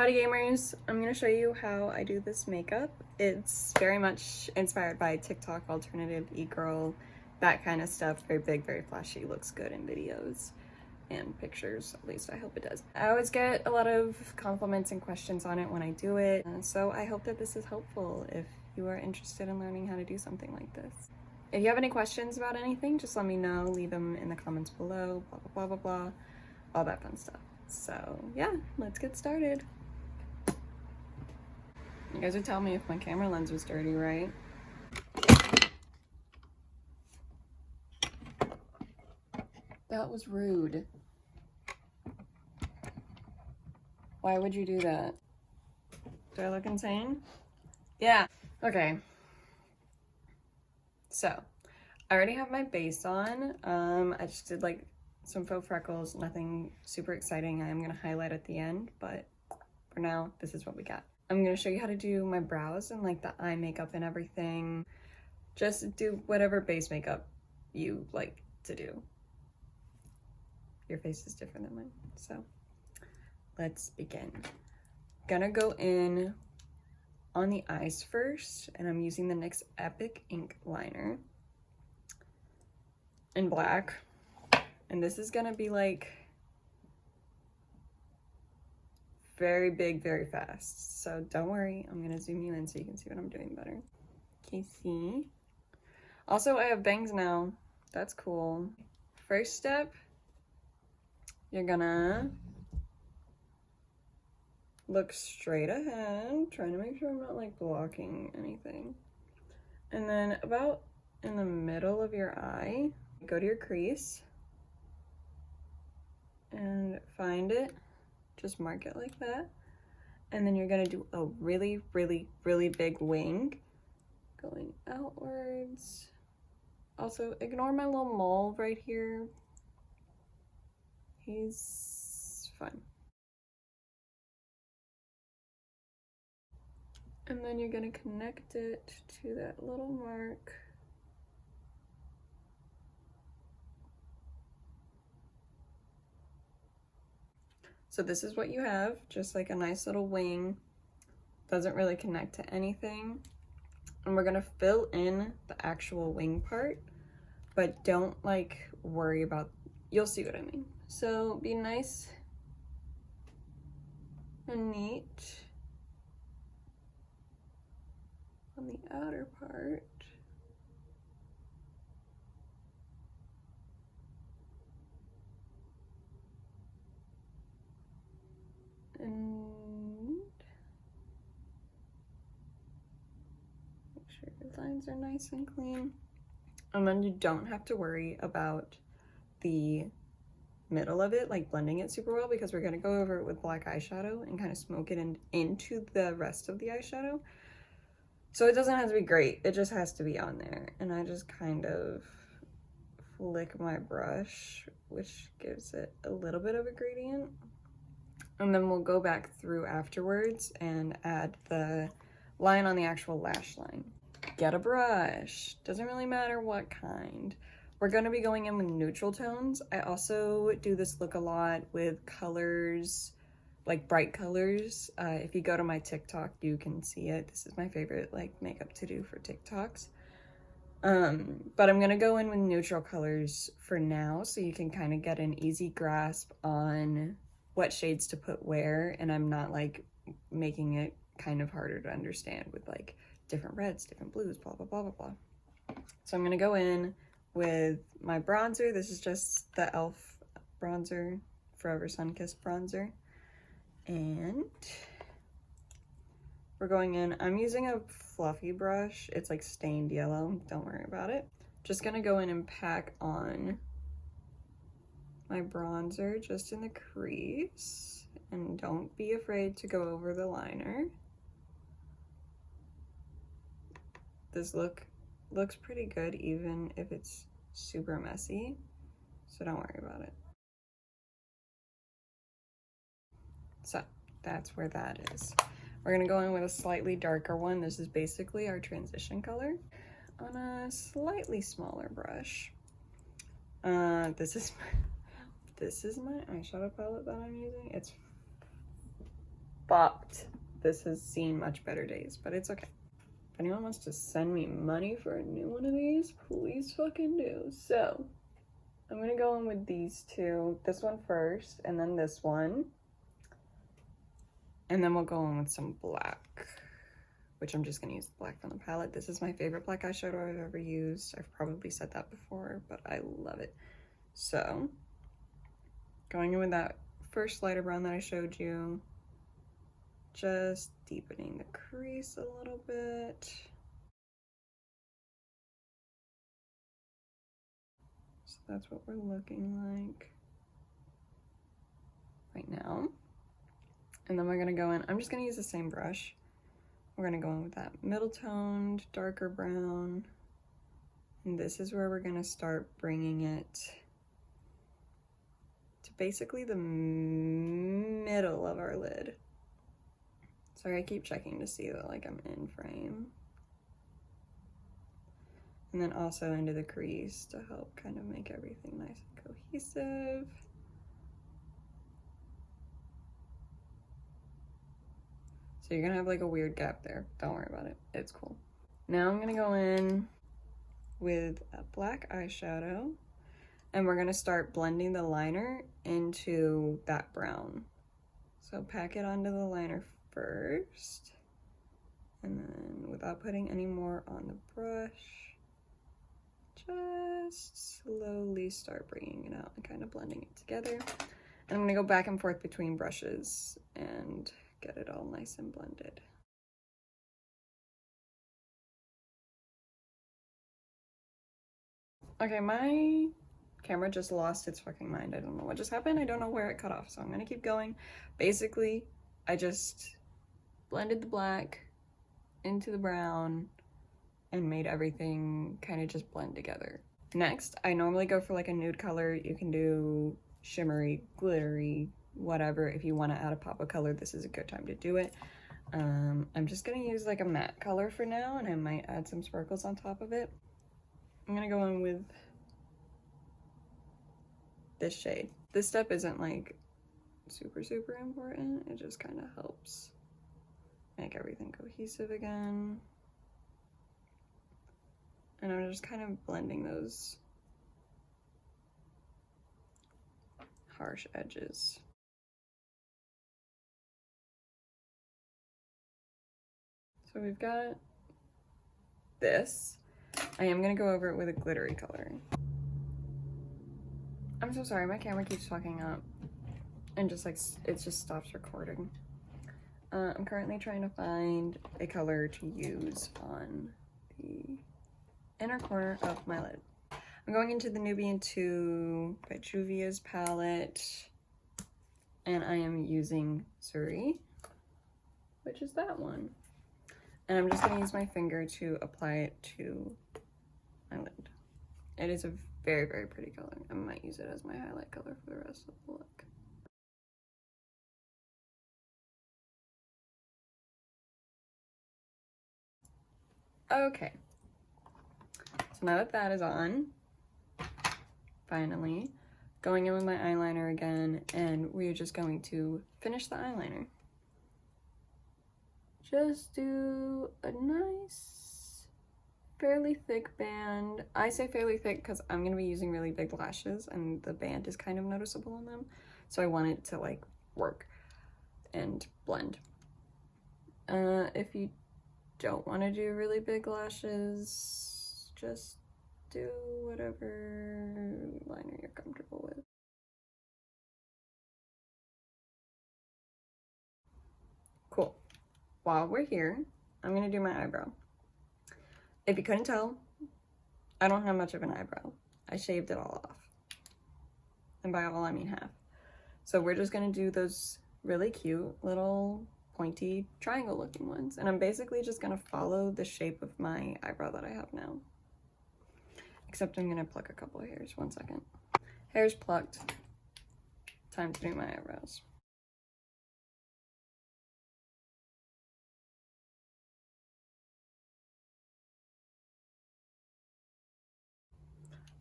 Howdy gamers, I'm going to show you how I do this makeup. It's very much inspired by TikTok, alternative, e-girl, that kind of stuff. Very big, very flashy, looks good in videos and pictures, at least I hope it does. I always get a lot of compliments and questions on it when I do it, so I hope that this is helpful if you are interested in learning how to do something like this. If you have any questions about anything, just let me know, leave them in the comments below, blah, blah, blah, blah, blah, all that fun stuff. So yeah, let's get started. You guys would tell me if my camera lens was dirty, right? That was rude. Why would you do that? Do I look insane? Yeah. Okay. So, I already have my base on. I just did like some faux freckles, nothing super exciting. I am gonna highlight at the end, but for now, this is what we got. I'm gonna show you how to do my brows and like the eye makeup and everything. Just do whatever base makeup you like to do. Your face is different than mine, so let's begin. Gonna go in on the eyes first, and I'm using the NYX Epic Ink Liner in black. And this is gonna be like very big, very fast. So don't worry, I'm gonna zoom you in so you can see what I'm doing better. Okay, see? Also, I have bangs now. That's cool. First step, you're gonna look straight ahead, trying to make sure I'm not like blocking anything. And then about in the middle of your eye, go to your crease and find it. Just mark it like that. And then you're gonna do a really, really, really big wing going outwards. Also, ignore my little mole right here. He's fine. And then you're gonna connect it to that little mark. So this is what you have, just like a nice little wing. Doesn't really connect to anything. And we're gonna fill in the actual wing part, but don't like worry about, you'll see what I mean. So be nice and neat on the outer part. And make sure your lines are nice and clean. And then you don't have to worry about the middle of it, like blending it super well, because we're gonna go over it with black eyeshadow and kind of smoke it into the rest of the eyeshadow. So it doesn't have to be great, it just has to be on there. And I just kind of flick my brush, which gives it a little bit of a gradient. And then we'll go back through afterwards and add the line on the actual lash line. Get a brush, doesn't really matter what kind. We're gonna be going in with neutral tones. I also do this look a lot with colors, like bright colors. If you go to my TikTok, you can see it. This is my favorite like makeup to do for TikToks. But I'm gonna go in with neutral colors for now, so you can kind of get an easy grasp on what shades to put where, and I'm not like making it kind of harder to understand with like different reds, different blues, blah, blah, blah, blah, blah. So I'm gonna go in with my bronzer. This is just the e.l.f. bronzer, Forever Sun-Kissed bronzer. And we're going in, I'm using a fluffy brush. It's like stained yellow, don't worry about it. Just gonna go in and pack on my bronzer just in the crease. And don't be afraid to go over the liner. This looks pretty good even if it's super messy, so don't worry about it. So that's where that is. We're gonna go in with a slightly darker one. This is basically our transition color on a slightly smaller brush. This is my eyeshadow palette that I'm using. It's fucked. This has seen much better days, but it's okay. If anyone wants to send me money for a new one of these, please fucking do. So, I'm gonna go in with these two. This one first, and then this one. And then we'll go in with some black, which I'm just gonna use the black from the palette. This is my favorite black eyeshadow I've ever used. I've probably said that before, but I love it. So, going in with that first lighter brown that I showed you, just deepening the crease a little bit. So that's what we're looking like right now. And then we're gonna go in, I'm just gonna use the same brush. We're gonna go in with that middle toned, darker brown. And this is where we're gonna start bringing it to basically the middle of our lid. Sorry, I keep checking to see that like I'm in frame. And then also into the crease to help kind of make everything nice and cohesive. So you're gonna have like a weird gap there. Don't worry about it, it's cool. Now I'm gonna go in with a black eyeshadow and we're gonna start blending the liner into that brown. So pack it onto the liner first, and then without putting any more on the brush, just slowly start bringing it out and kind of blending it together. And I'm gonna go back and forth between brushes and get it all nice and blended. Okay, my camera just lost its fucking mind. I don't know what just happened. I don't know where it cut off, so I'm gonna keep going. Basically, I just blended the black into the brown and made everything kind of just blend together. Next, I normally go for like a nude color. You can do shimmery, glittery, whatever. If you want to add a pop of color, this is a good time to do it. I'm just gonna use like a matte color for now, and I might add some sparkles on top of it. I'm gonna go in with this shade. This step isn't like super important. It just kind of helps make everything cohesive again. And I'm just kind of blending those harsh edges. So we've got this. I am gonna go over it with a glittery color. I'm so sorry, my camera keeps fucking up and just like, it just stops recording. I'm currently trying to find a color to use on the inner corner of my lid. I'm going into the Nubian 2 by Juvia's palette, and I am using Suri, which is that one. And I'm just gonna use my finger to apply it to my lid. It is a very pretty color. I might use it as my highlight color for the rest of the look. Okay, so now that that is on, finally, going in with my eyeliner again, and we're just going to finish the eyeliner. Just do a nice, fairly thick band. I say fairly thick because I'm going to be using really big lashes, and the band is kind of noticeable on them, so I want it to like work and blend. If you don't want to do really big lashes, just do whatever liner you're comfortable with. Cool. While we're here, I'm gonna do my eyebrow. If you couldn't tell, I don't have much of an eyebrow. I shaved it all off. And by all, I mean half. So we're just gonna do those really cute little pointy triangle looking ones. And I'm basically just gonna follow the shape of my eyebrow that I have now. Except I'm gonna pluck a couple of hairs. 1 second. Hairs plucked. Time to do my eyebrows.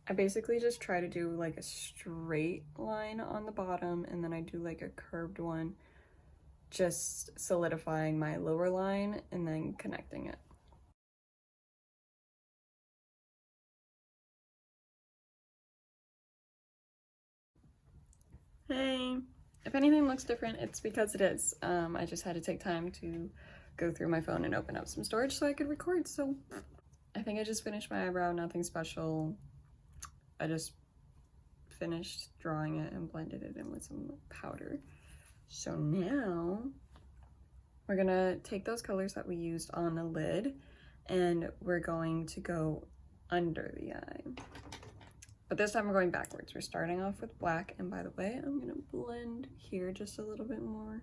I basically just try to do like a straight line on the bottom, and then I do like a curved one just solidifying my lower line and then connecting it. Hey, if anything looks different, it's because it is. I just had to take time to go through my phone and open up some storage so I could record, so I think I just finished my eyebrow, nothing special. I just finished drawing it and blended it in with some powder. So now we're gonna take those colors that we used on the lid and we're going to go under the eye. But this time we're going backwards. We're starting off with black, and by the way, I'm gonna blend here just a little bit more.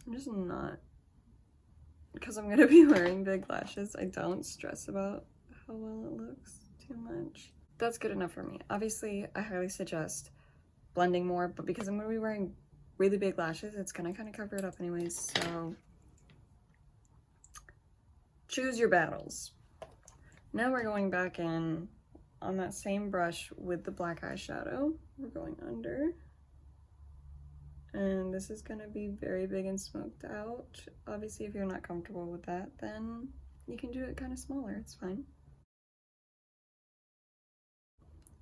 I'm just not, because I'm gonna be wearing big lashes, I don't stress about how well it looks too much. That's good enough for me. Obviously, I highly suggest blending more, but because I'm gonna be wearing really big lashes, it's gonna kind of cover it up anyways, so choose your battles. Now we're going back in on that same brush with the black eyeshadow. We're going under. And this is gonna be very big and smoked out. Obviously, if you're not comfortable with that, then you can do it kind of smaller, it's fine.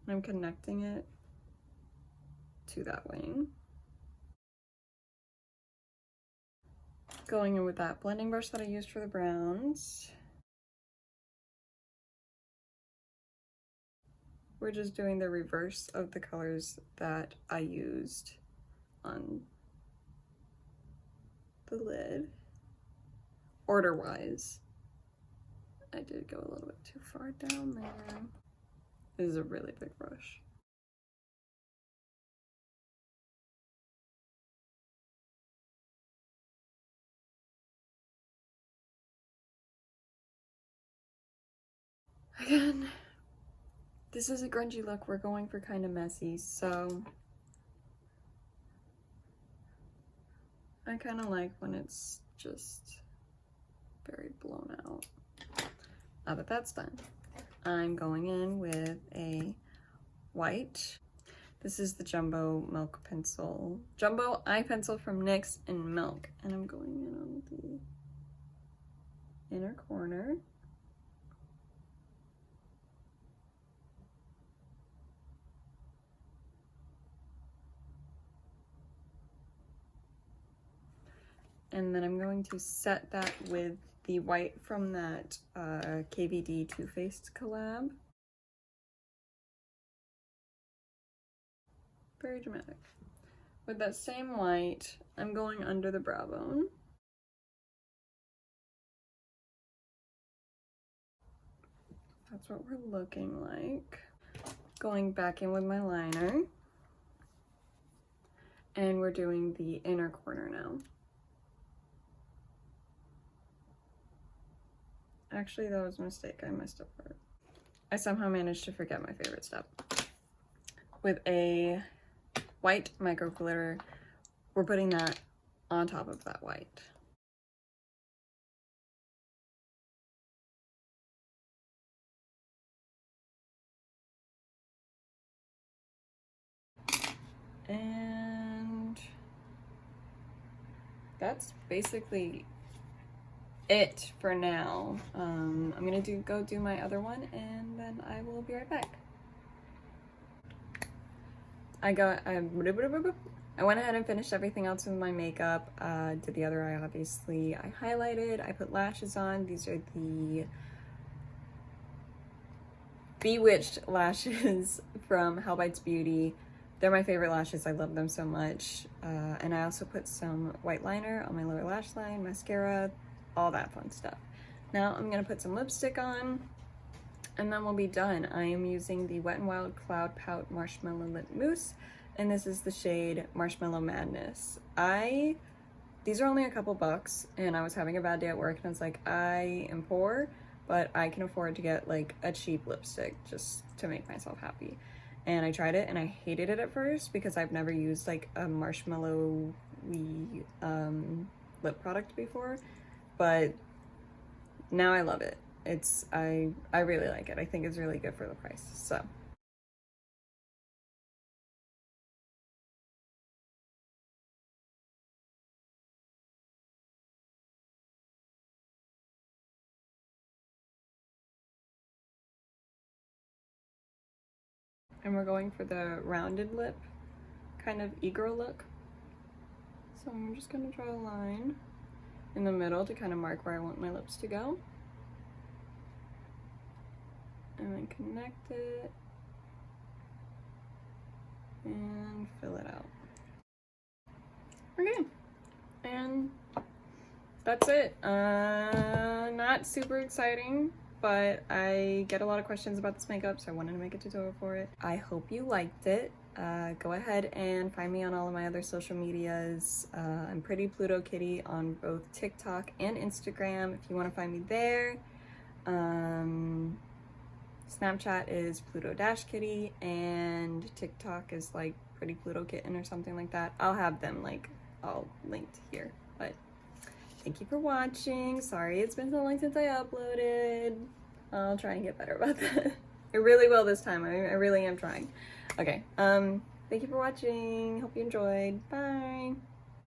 I'm connecting it to that wing. Going in with that blending brush that I used for the browns. We're just doing the reverse of the colors that I used on the lid. Order-wise, I did go a little bit too far down there. This is a really big brush. Again, this is a grungy look. We're going for kind of messy, so I kind of like when it's just very blown out. Now that that's done, I'm going in with a white. This is the Jumbo Milk Pencil, Jumbo Eye Pencil from NYX and Milk, and I'm going in on the inner corner. And then I'm going to set that with the white from that KVD Too Faced collab. Very dramatic. With that same white, I'm going under the brow bone. That's what we're looking like. Going back in with my liner. And we're doing the inner corner now. Actually, that was a mistake. I messed up part. I somehow managed to forget my favorite step. With a white micro glitter, we're putting that on top of that white. And that's basically it for now. I'm gonna go do my other one, and then I will be right back. I went ahead and finished everything else with my makeup. Did the other eye, obviously. I highlighted, I put lashes on. These are the Bewitched lashes from Hell Bites Beauty. They're my favorite lashes. I love them so much. And I also put some white liner on my lower lash line, mascara, all that fun stuff. Now I'm gonna put some lipstick on, and then we'll be done. I am using the Wet n Wild Cloud Pout Marshmallow Lip Mousse, and this is the shade Marshmallow Madness. These are only a couple bucks, and I was having a bad day at work, and I was like, I am poor, but I can afford to get like a cheap lipstick just to make myself happy. And I tried it, and I hated it at first because I've never used like a marshmallow lip product before, but now I love it. I really like it. I think it's really good for the price, so. And we're going for the rounded lip, kind of e-girl look. So I'm just gonna draw a line in the middle to kind of mark where I want my lips to go. And then connect it and fill it out. Okay, and that's it. Not super exciting, but I get a lot of questions about this makeup, so I wanted to make a tutorial for it. I hope you liked it. Go ahead and find me on all of my other social medias. I'm Pretty Pluto-Kitty on both TikTok and Instagram if you want to find me there. Snapchat is Pluto-Kitty, and TikTok is like Pretty Pluto Kitten or something like that. I'll have them like all linked here. But thank you for watching. Sorry it's been so long since I uploaded. I'll try and get better about that. I really will this time. I really am trying. Okay, thank you for watching. Hope you enjoyed. Bye.